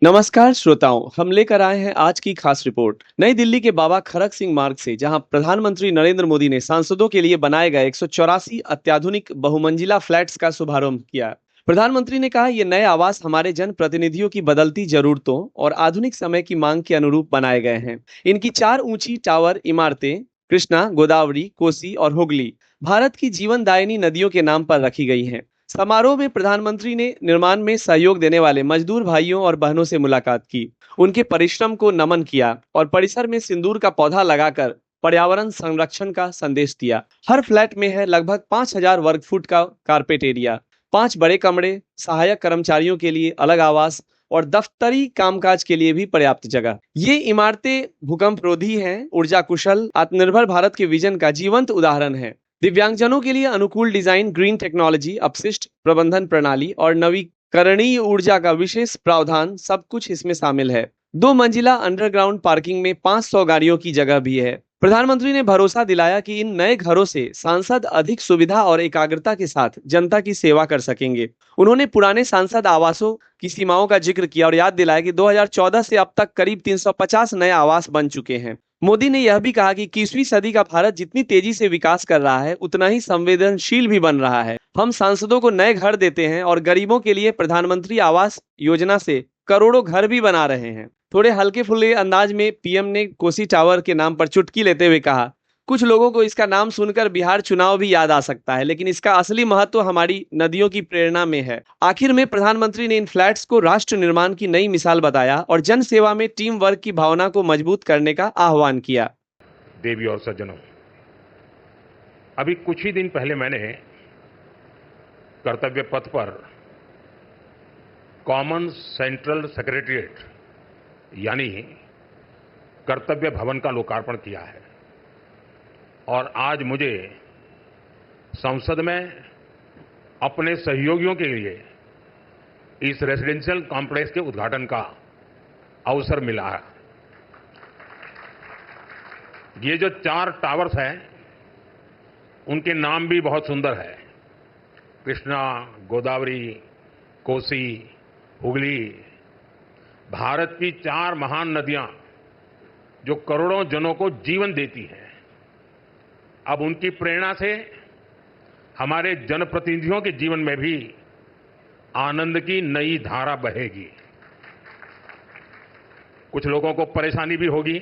नमस्कार श्रोताओं, हम लेकर आए हैं आज की खास रिपोर्ट। नई दिल्ली के बाबा खड़क सिंह मार्ग से जहां प्रधानमंत्री नरेंद्र मोदी ने सांसदों के लिए बनाए गए 184 अत्याधुनिक बहुमंजिला फ्लैट्स का शुभारंभ किया। प्रधानमंत्री ने कहा, ये नए आवास हमारे जन प्रतिनिधियों की बदलती जरूरतों और आधुनिक समय की मांग के अनुरूप बनाए गए हैं। इनकी 4 ऊंची टावर इमारतें कृष्णा, गोदावरी, कोसी और हुगली भारत की जीवनदायिनी नदियों के नाम पर रखी गई हैं। समारोह में प्रधानमंत्री ने निर्माण में सहयोग देने वाले मजदूर भाइयों और बहनों से मुलाकात की, उनके परिश्रम को नमन किया और परिसर में सिंदूर का पौधा लगाकर पर्यावरण संरक्षण का संदेश दिया। हर फ्लैट में है लगभग 5,000 वर्ग फुट का कारपेट एरिया, 5 बड़े कमरे, सहायक कर्मचारियों के लिए अलग आवास और दफ्तरी कामकाज के लिए भी पर्याप्त जगह। ये इमारतें भूकंप रोधी हैं, ऊर्जा कुशल, आत्मनिर्भर भारत के विजन का जीवंत उदाहरण है। दिव्यांगजनों के लिए अनुकूल डिजाइन, ग्रीन टेक्नोलॉजी, अपशिष्ट प्रबंधन प्रणाली और नवीकरणीय ऊर्जा का विशेष प्रावधान सब कुछ इसमें शामिल है। 2 मंजिला अंडरग्राउंड पार्किंग में 500 गाड़ियों की जगह भी है। प्रधानमंत्री ने भरोसा दिलाया कि इन नए घरों से सांसद अधिक सुविधा और एकाग्रता के साथ जनता की सेवा कर सकेंगे। उन्होंने पुराने सांसद आवासों की सीमाओं का जिक्र किया और याद दिलाया कि 2014 से अब तक करीब 350 नए आवास बन चुके हैं। मोदी ने यह भी कहा कि 21वीं सदी का भारत जितनी तेजी से विकास कर रहा है, उतना ही संवेदनशील भी बन रहा है। हम सांसदों को नए घर देते हैं और गरीबों के लिए प्रधानमंत्री आवास योजना से करोड़ों घर भी बना रहे हैं। थोड़े हल्के फुल्के अंदाज में पीएम ने कोसी टावर के नाम पर चुटकी लेते हुए कहा, कुछ लोगों को इसका नाम सुनकर बिहार चुनाव भी याद आ सकता है, लेकिन इसका असली महत्व हमारी नदियों की प्रेरणा में है। आखिर में प्रधानमंत्री ने इन फ्लैट्स को राष्ट्र निर्माण की नई मिसाल बताया और जन सेवा में टीम वर्क की भावना को मजबूत करने का आह्वान किया। देवी और सज्जनों, अभी कुछ ही दिन पहले मैंने कर्तव्य पथ पर कॉमन सेंट्रल सेक्रेटरिएट यानी कर्तव्य भवन का लोकार्पण किया है और आज मुझे संसद में अपने सहयोगियों के लिए इस रेजिडेंशियल कॉम्प्लेक्स के उद्घाटन का अवसर मिला है। ये जो 4 टावर्स हैं, उनके नाम भी बहुत सुंदर है। कृष्णा, गोदावरी, कोसी, हुगली, भारत की 4 महान नदियां जो करोड़ों जनों को जीवन देती हैं। अब उनकी प्रेरणा से हमारे जनप्रतिनिधियों के जीवन में भी आनंद की नई धारा बहेगी। कुछ लोगों को परेशानी भी होगी।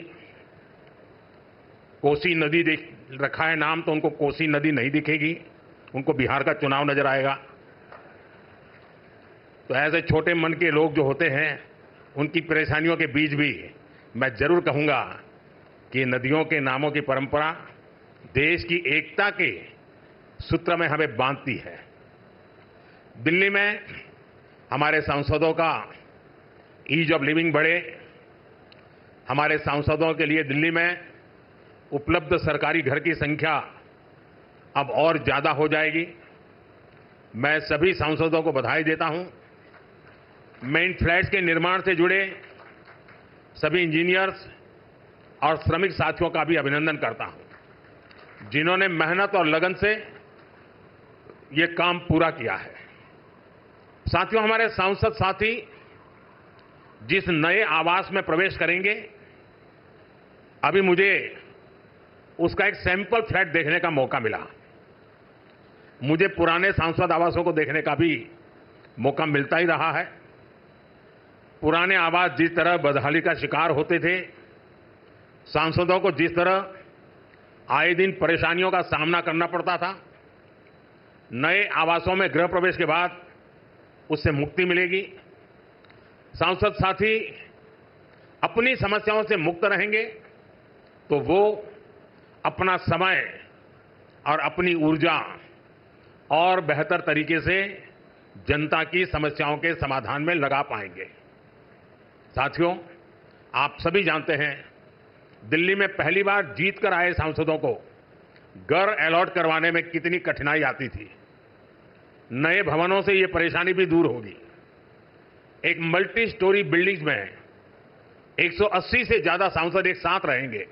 कोसी नदी देख रखा है नाम, तो उनको कोसी नदी नहीं दिखेगी, उनको बिहार का चुनाव नजर आएगा। तो ऐसे छोटे मन के लोग जो होते हैं, उनकी परेशानियों के बीच भी मैं जरूर कहूंगा कि नदियों के नामों की परंपरा देश की एकता के सूत्र में हमें बांधती है। दिल्ली में हमारे सांसदों का ईज ऑफ लिविंग बढ़े, हमारे सांसदों के लिए दिल्ली में उपलब्ध सरकारी घर की संख्या अब और ज्यादा हो जाएगी। मैं सभी सांसदों को बधाई देता हूं। मैं इन फ्लैट्स के निर्माण से जुड़े सभी इंजीनियर्स और श्रमिक साथियों का भी अभिनंदन करता हूं, जिन्होंने मेहनत और लगन से ये काम पूरा किया है। साथियों, हमारे सांसद साथी जिस नए आवास में प्रवेश करेंगे, अभी मुझे उसका एक सैंपल फ्लैट देखने का मौका मिला। मुझे पुराने सांसद आवासों को देखने का भी मौका मिलता ही रहा है। पुराने आवास जिस तरह बदहाली का शिकार होते थे, सांसदों को जिस तरह आए दिन परेशानियों का सामना करना पड़ता था, नए आवासों में गृह प्रवेश के बाद उससे मुक्ति मिलेगी। सांसद साथी अपनी समस्याओं से मुक्त रहेंगे तो वो अपना समय और अपनी ऊर्जा और बेहतर तरीके से जनता की समस्याओं के समाधान में लगा पाएंगे। साथियों, आप सभी जानते हैं, दिल्ली में पहली बार जीत कर आए सांसदों को घर अलॉट करवाने में कितनी कठिनाई आती थी। नए भवनों से ये परेशानी भी दूर होगी। एक मल्टी स्टोरी बिल्डिंग्स में 180 से ज्यादा सांसद एक साथ रहेंगे।